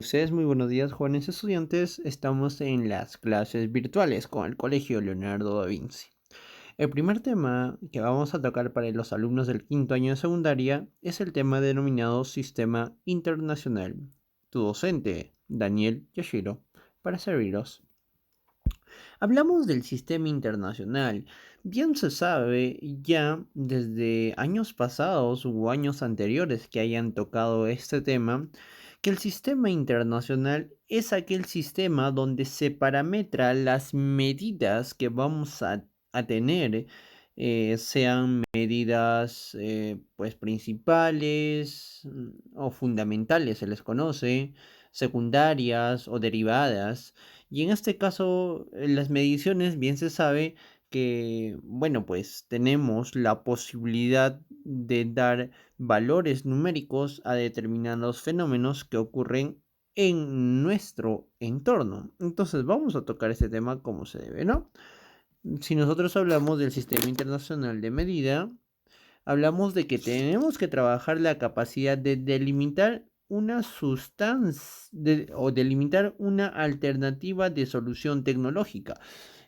Ustedes muy buenos días, jóvenes estudiantes. Estamos en las clases virtuales con el Colegio Leonardo da Vinci. El primer tema que vamos a tocar para los alumnos del quinto año de secundaria es el tema denominado Sistema Internacional. Tu docente, Daniel Yashiro, para serviros. Hablamos del sistema internacional. Bien se sabe ya desde años pasados u años anteriores que hayan tocado este tema, que el sistema internacional es aquel sistema donde se parametra las medidas que vamos a tener, sean medidas pues principales o fundamentales, se les conoce, secundarias o derivadas. Y en este caso, las mediciones, bien se sabe que, bueno, pues tenemos la posibilidad de dar valores numéricos a determinados fenómenos que ocurren en nuestro entorno. Entonces, vamos a tocar este tema como se debe, ¿no? Si nosotros hablamos del sistema internacional de medida, hablamos de que tenemos que trabajar la capacidad de delimitar una sustancia o delimitar una alternativa de solución tecnológica.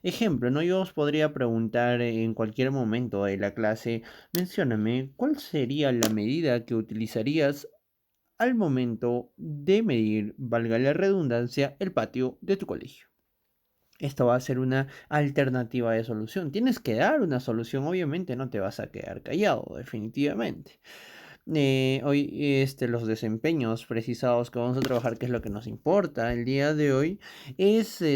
Ejemplo, ¿no? Yo os podría preguntar en cualquier momento de la clase, mencióname, ¿cuál sería la medida que utilizarías al momento de medir, valga la redundancia, el patio de tu colegio? Esto va a ser una alternativa de solución. Tienes que dar una solución, obviamente no te vas a quedar callado, definitivamente. Hoy los desempeños precisados que vamos a trabajar, que es lo que nos importa el día de hoy,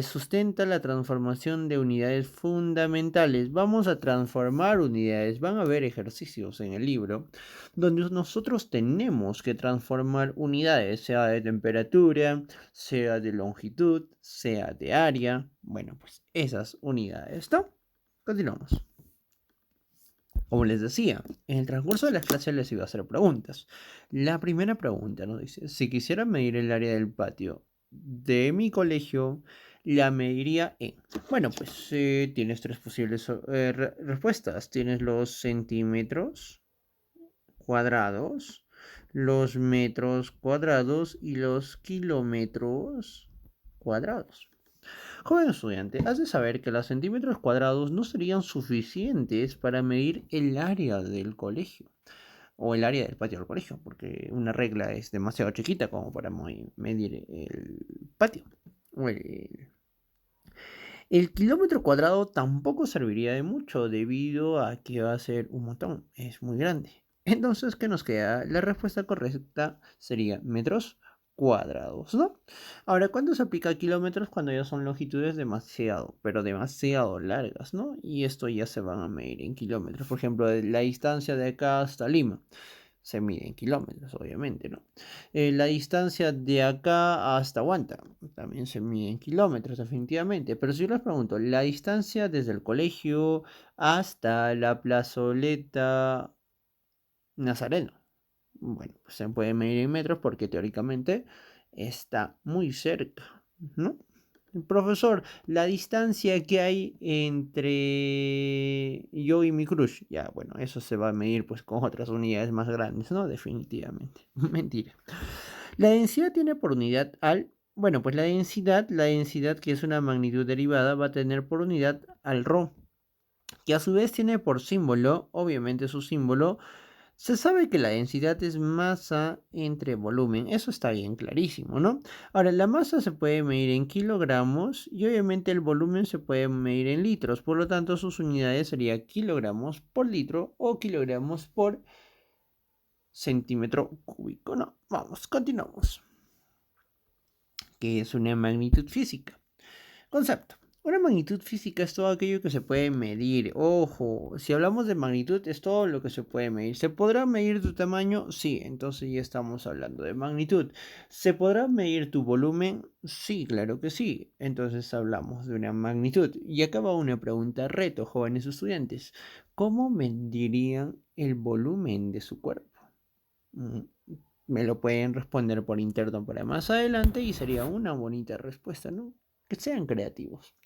sustenta la transformación de unidades fundamentales. Vamos a transformar unidades. Van a haber ejercicios en el libro donde nosotros tenemos que transformar unidades, sea de temperatura, sea de longitud, sea de área. Bueno, pues esas unidades, ¿no? Continuamos. Como les decía, en el transcurso de las clases les iba a hacer preguntas. La primera pregunta nos dice, si quisiera medir el área del patio de mi colegio, la mediría en... Bueno, pues tienes tres posibles respuestas. Tienes los centímetros cuadrados, los metros cuadrados y los kilómetros cuadrados. Joven estudiante, has de saber que los centímetros cuadrados no serían suficientes para medir el área del colegio o el área del patio del colegio, porque una regla es demasiado chiquita como para medir el patio. O el kilómetro cuadrado tampoco serviría de mucho debido a que va a ser un montón, es muy grande. Entonces, ¿qué nos queda? La respuesta correcta sería metros cuadrados, ¿no? Ahora, ¿cuándo se aplica a kilómetros? Cuando ya son longitudes demasiado, pero demasiado largas, ¿no? Y esto ya se van a medir en kilómetros. Por ejemplo, la distancia de acá hasta Lima se mide en kilómetros, obviamente, ¿no? La distancia de acá hasta Huanta también se mide en kilómetros, definitivamente. Pero si yo les pregunto, la distancia desde el colegio hasta la plazoleta Nazareno, bueno, pues se puede medir en metros porque teóricamente está muy cerca, ¿no? Profesor, la distancia que hay entre yo y mi crush, ya, bueno, eso se va a medir pues con otras unidades más grandes, ¿no? Definitivamente. Mentira. La densidad tiene por unidad bueno, pues la densidad que es una magnitud derivada va a tener por unidad al ρ, que a su vez tiene por símbolo, obviamente su símbolo, se sabe que la densidad es masa entre volumen, eso está bien clarísimo, ¿no? Ahora, la masa se puede medir en kilogramos y obviamente el volumen se puede medir en litros, por lo tanto sus unidades serían kilogramos por litro o kilogramos por centímetro cúbico, ¿no? Vamos, continuamos. ¿Qué es una magnitud física? Concepto. Una magnitud física es todo aquello que se puede medir. Ojo, si hablamos de magnitud es todo lo que se puede medir. ¿Se podrá medir tu tamaño? Sí, entonces ya estamos hablando de magnitud. ¿Se podrá medir tu volumen? Sí, claro que sí. Entonces hablamos de una magnitud. Y acá va una pregunta reto, jóvenes estudiantes. ¿Cómo medirían el volumen de su cuerpo? Mm, Me lo pueden responder por interno para más adelante y sería una bonita respuesta, ¿no? Que sean creativos.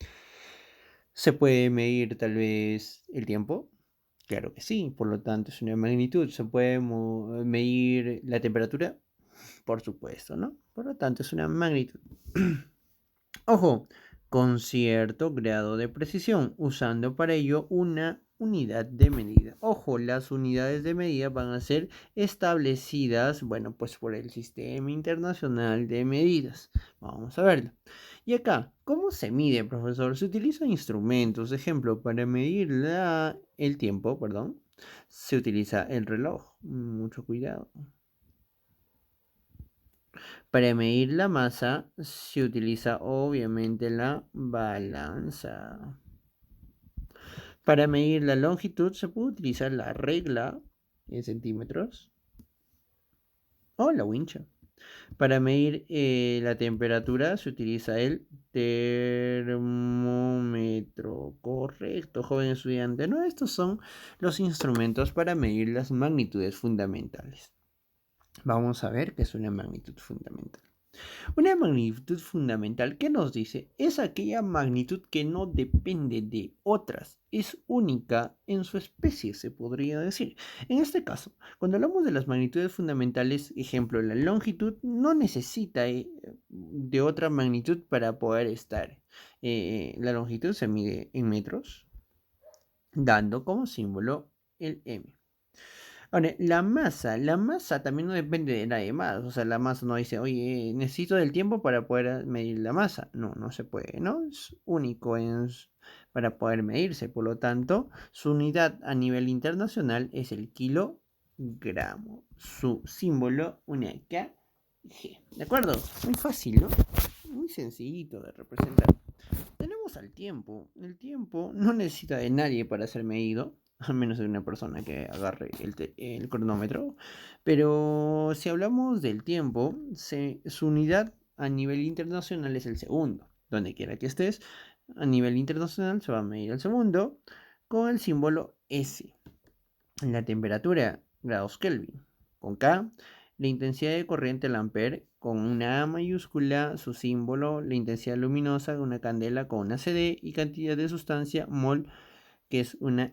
¿Se puede medir tal vez el tiempo? Claro que sí, por lo tanto es una magnitud. ¿Se puede medir la temperatura? por supuesto, ¿no? Por lo tanto, es una magnitud. Ojo, con cierto grado de precisión, usando para ello una unidad de medida. Ojo, las unidades de medida van a ser establecidas, bueno, pues por el Sistema Internacional de Medidas. Vamos a verlo. Y acá, ¿cómo se mide, profesor? Se utilizan instrumentos, ejemplo, para medir el tiempo, perdón, se utiliza el reloj. Mucho cuidado. Para medir la masa se utiliza obviamente la balanza. Para medir la longitud se puede utilizar la regla en centímetros o la wincha. Para medir la temperatura se utiliza el termómetro. Correcto, joven estudiante. No, estos son los instrumentos para medir las magnitudes fundamentales. Vamos a ver qué es una magnitud fundamental. Una magnitud fundamental, ¿qué nos dice? Es aquella magnitud que no depende de otras, es única en su especie, se podría decir. En este caso, cuando hablamos de las magnitudes fundamentales, ejemplo, la longitud no necesita de otra magnitud para poder estar. La longitud se mide en metros, dando como símbolo el m. Ahora, la masa también no depende de nadie más. O sea, la masa no dice, oye, necesito del tiempo para poder medir la masa. No, no se puede, ¿no? Es único para poder medirse. Por lo tanto, su unidad a nivel internacional es el kilogramo. Su símbolo, una kg. ¿De acuerdo? Muy fácil, ¿no? Muy sencillito de representar. Tenemos al tiempo. El tiempo no necesita de nadie para ser medido, a menos de una persona que agarre el cronómetro. Pero si hablamos del tiempo, su unidad a nivel internacional es el segundo. Donde quiera que estés, a nivel internacional se va a medir el segundo con el símbolo S. La temperatura, grados Kelvin, con K. La intensidad de corriente, el ampere, con una A mayúscula, su símbolo, la intensidad luminosa, una candela con una CD, y cantidad de sustancia, mol, que es una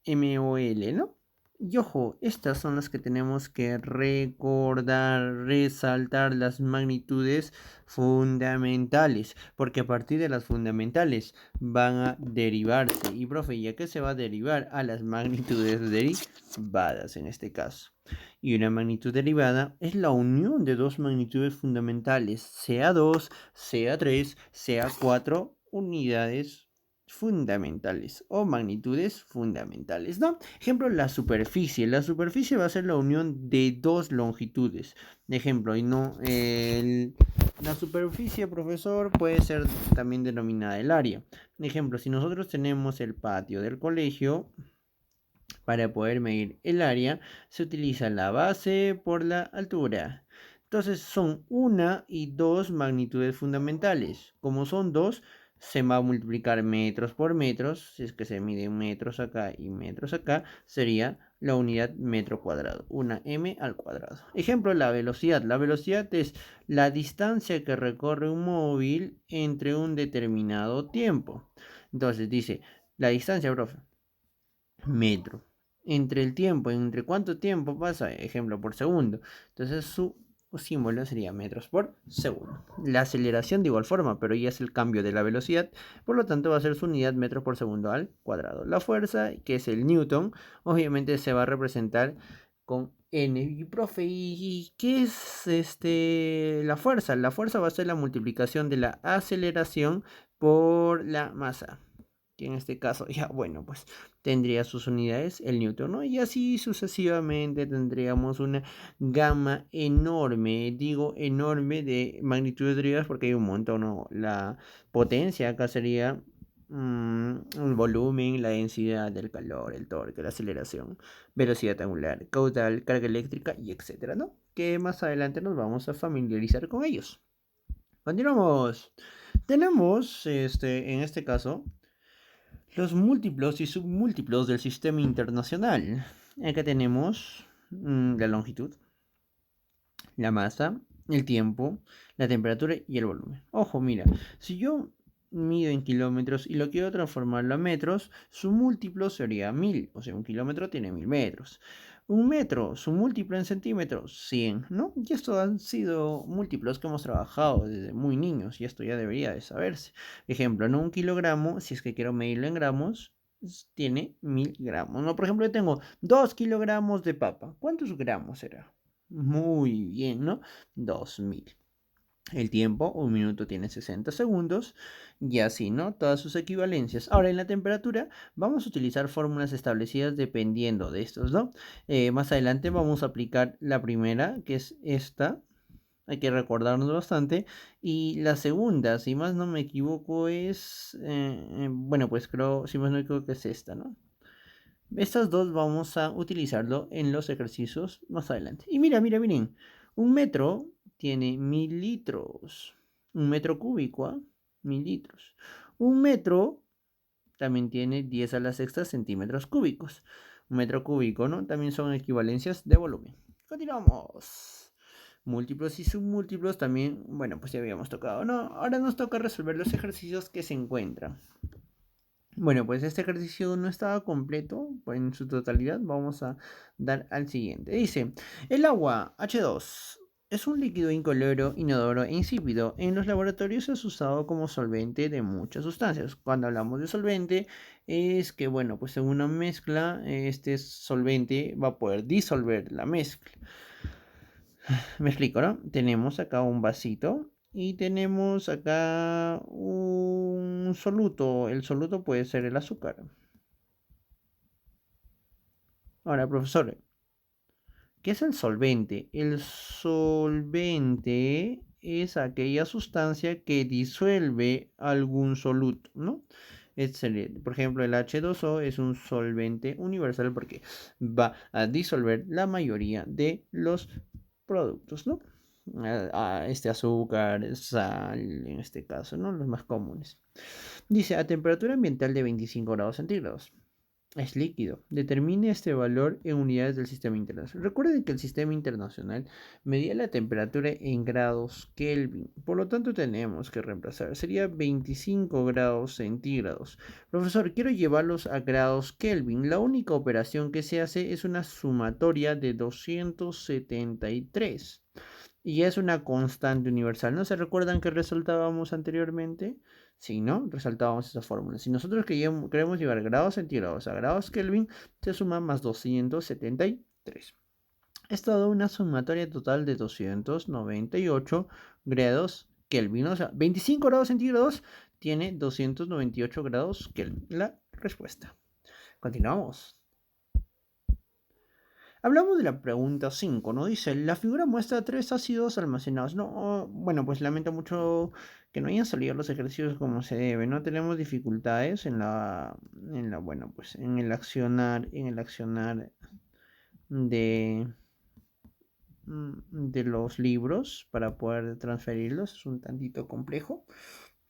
MOL, ¿no? Y ojo, estas son las que tenemos que recordar, resaltar las magnitudes fundamentales, porque a partir de las fundamentales van a derivarse. Y profe, ¿ya qué se va a derivar? A las magnitudes derivadas en este caso. Y una magnitud derivada es la unión de dos magnitudes fundamentales, sea 2, sea 3, sea 4 unidades fundamentales o magnitudes fundamentales, ¿no? Ejemplo, la superficie. La superficie va a ser la unión de dos longitudes. Ejemplo, y no la superficie, profesor, puede ser también denominada el área. Ejemplo, si nosotros tenemos el patio del colegio, para poder medir el área, se utiliza la base por la altura. Entonces son una y dos magnitudes fundamentales. Como son dos, se va a multiplicar metros por metros. Si es que se miden metros acá y metros acá, sería la unidad metro cuadrado. Una m al cuadrado. Ejemplo, la velocidad. La velocidad es la distancia que recorre un móvil entre un determinado tiempo. Entonces dice, la distancia, profe, metro. Entre el tiempo, entre cuánto tiempo pasa, ejemplo, por segundo. Entonces su símbolo sería metros por segundo. La aceleración de igual forma, pero ya es el cambio de la velocidad, por lo tanto va a ser su unidad metros por segundo al cuadrado. La fuerza, que es el newton, obviamente se va a representar con n. Y profe, ¿y qué es la fuerza? La fuerza va a ser la multiplicación de la aceleración por la masa, que en este caso ya, bueno, pues tendría sus unidades el newton, ¿no? Y así sucesivamente tendríamos una gama enorme, digo enorme, de magnitudes derivadas porque hay un montón, ¿no? La potencia acá sería el volumen, la densidad del calor, el torque, la aceleración, velocidad angular, caudal, carga eléctrica y etcétera, ¿no? Que más adelante nos vamos a familiarizar con ellos. Continuamos. Tenemos, en este caso, los múltiplos y submúltiplos del sistema internacional. Acá tenemos la longitud, la masa, el tiempo, la temperatura y el volumen. Ojo, mira, si yo mido en kilómetros y lo quiero transformarlo a metros, su múltiplo sería 1000. O sea, un kilómetro tiene 1000 metros. Un metro, su múltiplo en centímetros, 100, ¿no? Y estos han sido múltiplos que hemos trabajado desde muy niños y esto ya debería de saberse. Ejemplo, ¿no? Un kilogramo, si es que quiero medirlo en gramos, tiene 1000 gramos, ¿no? Por ejemplo, yo tengo 2 kilogramos de papa. ¿Cuántos gramos será? Muy bien, ¿no? 2000. El tiempo, un minuto tiene 60 segundos y así, ¿no? Todas sus equivalencias. Ahora, en la temperatura vamos a utilizar fórmulas establecidas dependiendo de estos, ¿no? Más adelante vamos a aplicar la primera, que es esta. Hay que recordarnos bastante. Y la segunda, si más no me equivoco, es... bueno, pues creo, si más no me equivoco, es esta, ¿no? Estas dos vamos a utilizarlo en los ejercicios más adelante. Y miren. Un metro tiene 1000 litros. Un metro cúbico, ¿ah? 1000 litros. Un metro también tiene 10 a la sexta centímetros cúbicos. Un metro cúbico, ¿no? También son equivalencias de volumen. Continuamos. Múltiplos y submúltiplos también, bueno, pues ya habíamos tocado, ¿no? Ahora nos toca resolver los ejercicios que se encuentran. Bueno, pues este ejercicio no estaba completo en su totalidad. Vamos a dar al siguiente. Dice, el agua H2 es un líquido incoloro, inodoro e insípido. En los laboratorios es usado como solvente de muchas sustancias. Cuando hablamos de solvente es que, bueno, pues en una mezcla este solvente va a poder disolver la mezcla. Me explico, ¿no? Tenemos acá un vasito y tenemos acá un soluto. El soluto puede ser el azúcar. Ahora, profesor, ¿qué es el solvente? El solvente es aquella sustancia que disuelve algún soluto, ¿no? Excelente. Por ejemplo, el H2O es un solvente universal porque va a disolver la mayoría de los productos, ¿no? Este azúcar, sal, en este caso, ¿no? Los más comunes. Dice, a temperatura ambiental de 25 grados centígrados. Es líquido. Determine este valor en unidades del sistema internacional. Recuerden que el sistema internacional medía la temperatura en grados Kelvin. Por lo tanto, tenemos que reemplazar. Sería 25 grados centígrados. Profesor, quiero llevarlos a grados Kelvin. La única operación que se hace es una sumatoria de 273. Y es una constante universal. ¿No se recuerdan que resaltábamos anteriormente? Sí, ¿no? Resaltábamos esa fórmula. Si nosotros queremos llevar grados centígrados a grados Kelvin, se suma más 273. Esto da una sumatoria total de 298 grados Kelvin. O sea, 25 grados centígrados tiene 298 grados Kelvin. La respuesta. Continuamos. Hablamos de la pregunta 5, ¿no? Dice, la figura muestra 3 ácidos almacenados. No, bueno, pues lamento mucho que no hayan salido los ejercicios como se debe. No tenemos dificultades bueno, pues en el accionar de, de los libros para poder transferirlos. Es un tantito complejo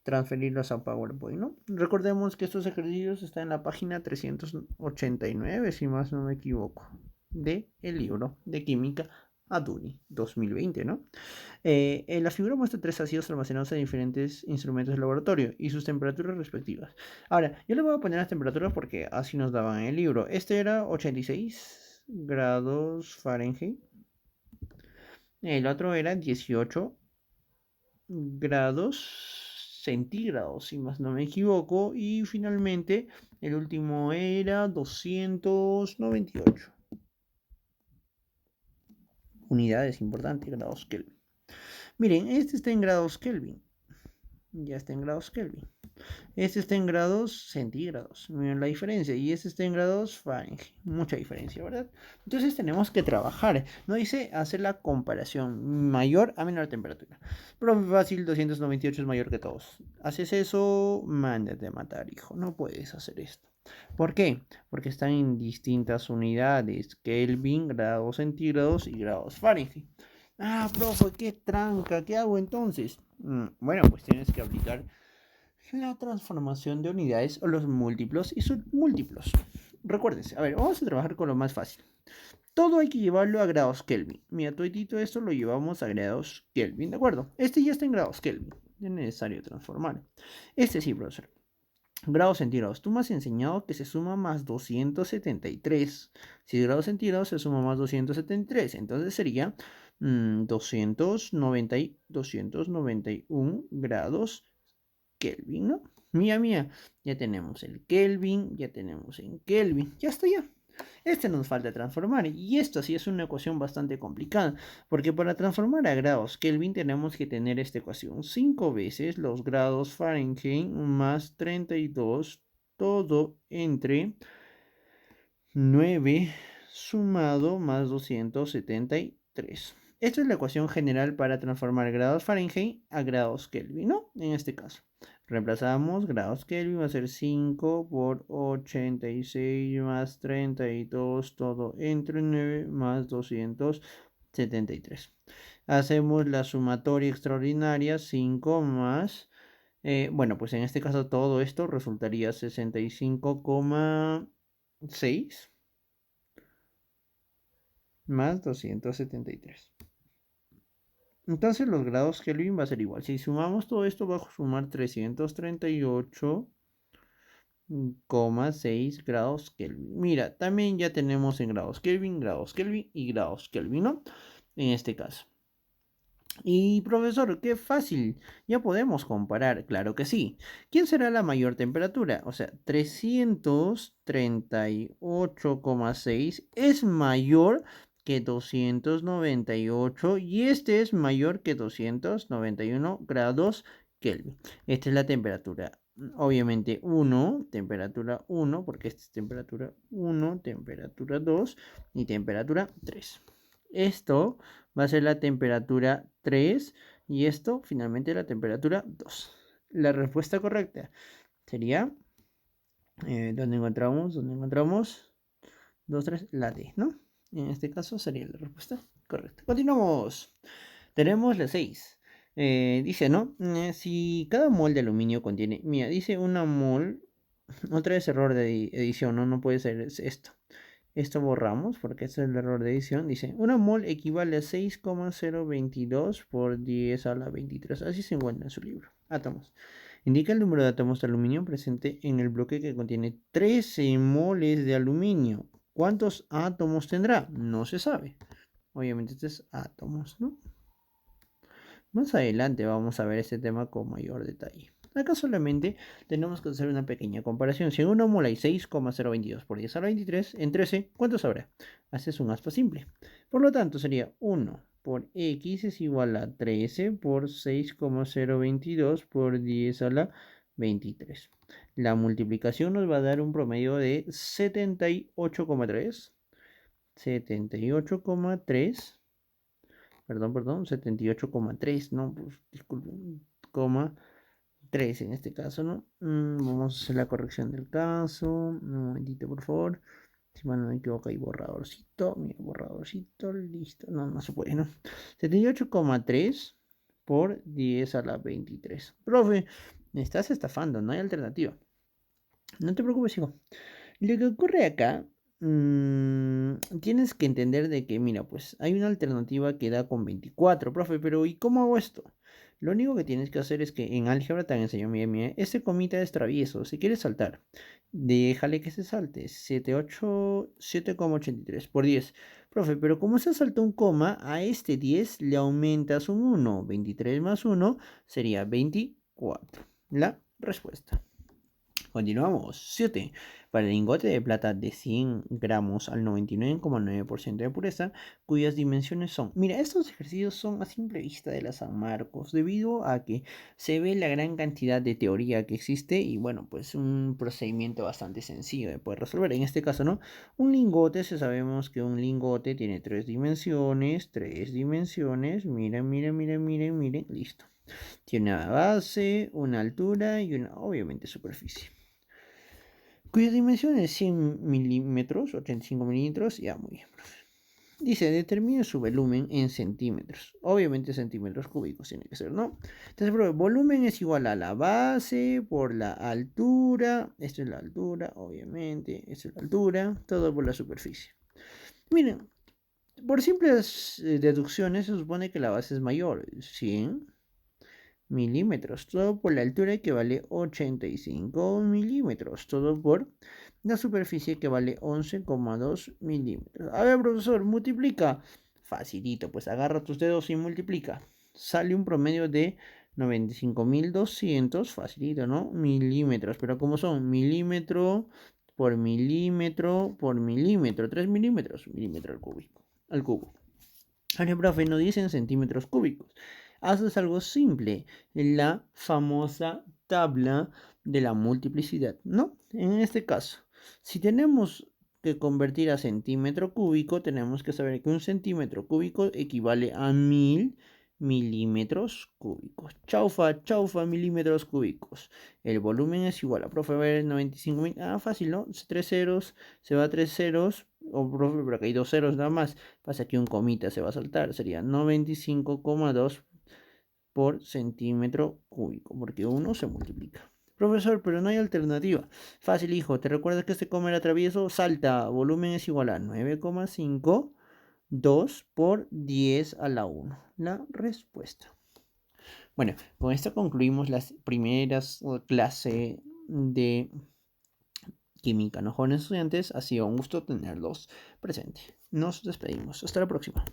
transferirlos a PowerPoint, ¿no? Recordemos que estos ejercicios están en la página 389, si más no me equivoco, de el libro de química Aduni 2020, ¿no? En la figura muestra 3 ácidos almacenados en diferentes instrumentos de laboratorio y sus temperaturas respectivas. Ahora, yo le voy a poner las temperaturas porque así nos daban en el libro. Este era 86 grados Fahrenheit. El otro era 18 grados centígrados, si más no me equivoco. Y finalmente, el último era 298 unidades, importante, grados Kelvin. Miren, este está en grados Kelvin. Ya está en grados Kelvin. Este está en grados centígrados. Miren la diferencia. Y este está en grados Fahrenheit. Mucha diferencia, ¿verdad? Entonces tenemos que trabajar. No dice hacer la comparación mayor a menor temperatura. Pero fácil, 298 es mayor que todos. Haces eso, mándate a matar, hijo. No puedes hacer esto. ¿Por qué? Porque están en distintas unidades. Kelvin, grados centígrados y grados Fahrenheit. Ah, profe, qué tranca. ¿Qué hago entonces? Bueno, pues tienes que aplicar la transformación de unidades o los múltiplos y submúltiplos. Recuérdense, a ver, vamos a trabajar con lo más fácil. Todo hay que llevarlo a grados Kelvin. Mira, todo esto lo llevamos a grados Kelvin, ¿de acuerdo? Este ya está en grados Kelvin. Es necesario transformar. Este sí, profesor. Grados centígrados. Tú me has enseñado que se suma más 273. Si es grados centígrados se suma más 273. Entonces sería 291 grados Kelvin, ¿no? Mía. Ya tenemos el Kelvin, ya tenemos en Kelvin. Ya está ya. Este nos falta transformar. Y esto sí es una ecuación bastante complicada. Porque para transformar a grados Kelvin tenemos que tener esta ecuación 5 veces los grados Fahrenheit más 32, todo entre 9 sumado más 273. Esta es la ecuación general para transformar grados Fahrenheit a grados Kelvin, ¿no? En este caso. Reemplazamos grados Kelvin, va a ser 5 por 86 más 32, todo entre 9 más 273. Hacemos la sumatoria extraordinaria, 5 más, bueno, pues en este caso todo esto resultaría 65,6 más 273. Entonces los grados Kelvin va a ser igual. Si sumamos todo esto, va a sumar 338,6 grados Kelvin. Mira, también ya tenemos en grados Kelvin y grados Kelvin, ¿no? En este caso. Y profesor, qué fácil, ya podemos comparar, claro que sí. ¿Quién será la mayor temperatura? O sea, 338,6 es mayor que 298 y este es mayor que 291 grados Kelvin. Esta es la temperatura. Obviamente 1, temperatura 1, porque esta es temperatura 1, temperatura 2 y temperatura 3. Esto va a ser la temperatura 3 y esto finalmente la temperatura 2. La respuesta correcta sería, ¿dónde encontramos? 2, 3, la D, ¿no? En este caso sería la respuesta correcta. Continuamos. Tenemos la 6. Dice, ¿no? Si cada mol de aluminio contiene, mira, dice una mol, otra vez error de edición, ¿no? No puede ser esto. Esto borramos porque este es el error de edición. Dice, una mol equivale a 6,022 por 10 a la 23. Así se encuentra en su libro. Átomos. Indica el número de átomos de aluminio presente en el bloque que contiene 13 moles de aluminio. ¿Cuántos átomos tendrá? No se sabe. Obviamente este es átomos, ¿no? Más adelante vamos a ver este tema con mayor detalle. Acá solamente tenemos que hacer una pequeña comparación. Si en una mol hay 6,022 por 10 a la 23, en 13, ¿cuántos habrá? Haces un aspa simple. Por lo tanto, sería 1 por x es igual a 13 por 6,022 por 10 a la 23. La multiplicación nos va a dar un promedio de 78,3. 78,3. Perdón, 78,3, no, pues, disculpen, 3 en este caso, ¿no? Vamos a hacer la corrección del caso. Un momentito, por favor. Si mal no me equivoco, hay borradorcito. Mira, borradorcito, listo. No, no se puede, ¿no? 78,3 por 10 a la 23. Profe, me estás estafando, no hay alternativa. No te preocupes, hijo. Lo que ocurre acá, tienes que entender de que, mira, pues hay una alternativa que da con 24, profe, pero ¿y cómo hago esto? Lo único que tienes que hacer es que en álgebra te han enseñado, mira, este comita es travieso, si quieres saltar, déjale que se salte, 7,83 por 10. Profe, pero como se salta un coma, a este 10 le aumentas un 1, 23 más 1 sería 24. La respuesta. Continuamos. 7. Para el lingote de plata de 100 gramos al 99,9% de pureza, cuyas dimensiones son... Mira, estos ejercicios son a simple vista de la San Marcos, debido a que se ve la gran cantidad de teoría que existe y bueno, pues un procedimiento bastante sencillo de poder resolver. En este caso, ¿no? Un lingote, sabemos que un lingote tiene 3 dimensiones, miren, listo. Tiene una base, una altura y una, obviamente, superficie. Cuya dimensión es 100 milímetros, 85 milímetros, ya muy bien. Dice, determine su volumen en centímetros. Obviamente centímetros cúbicos tiene que ser, ¿no? Entonces, el volumen es igual a la base por la altura. Esto es la altura, obviamente. Esto es la altura. Todo por la superficie. Miren, por simples deducciones se supone que la base es mayor. 100 milímetros. Todo por la altura que vale 85 milímetros. Todo por la superficie que vale 11,2 milímetros. A ver, profesor, multiplica. Facilito, pues agarra tus dedos y multiplica. Sale un promedio de 95.200, facilito, ¿no? Milímetros, pero ¿cómo son? Milímetro por milímetro por milímetro. 3 milímetros, milímetro al cubo. Ahora, profe, no dicen centímetros cúbicos. Haces algo simple, la famosa tabla de la multiplicidad, ¿no? En este caso, si tenemos que convertir a centímetro cúbico, tenemos que saber que un centímetro cúbico equivale a 1000 milímetros cúbicos. Chaufa, chaufa, milímetros cúbicos. El volumen es igual a, profe, a ver, 95.000. Ah, fácil, ¿no? 3 ceros, se va a 3 ceros. O, profe, pero acá hay 2 ceros nada más. Pasa que un comita se va a saltar. Sería 95,2 por centímetro cúbico, porque uno se multiplica. Profesor, pero no hay alternativa. Fácil, hijo. ¿Te recuerdas que este comer atravieso salta? Volumen es igual a 9,5 2 por 10 a la 1. La respuesta. Bueno, con esto concluimos las primeras clases de química, ¿no, jóvenes estudiantes? Ha sido un gusto tenerlos presentes. Nos despedimos. Hasta la próxima.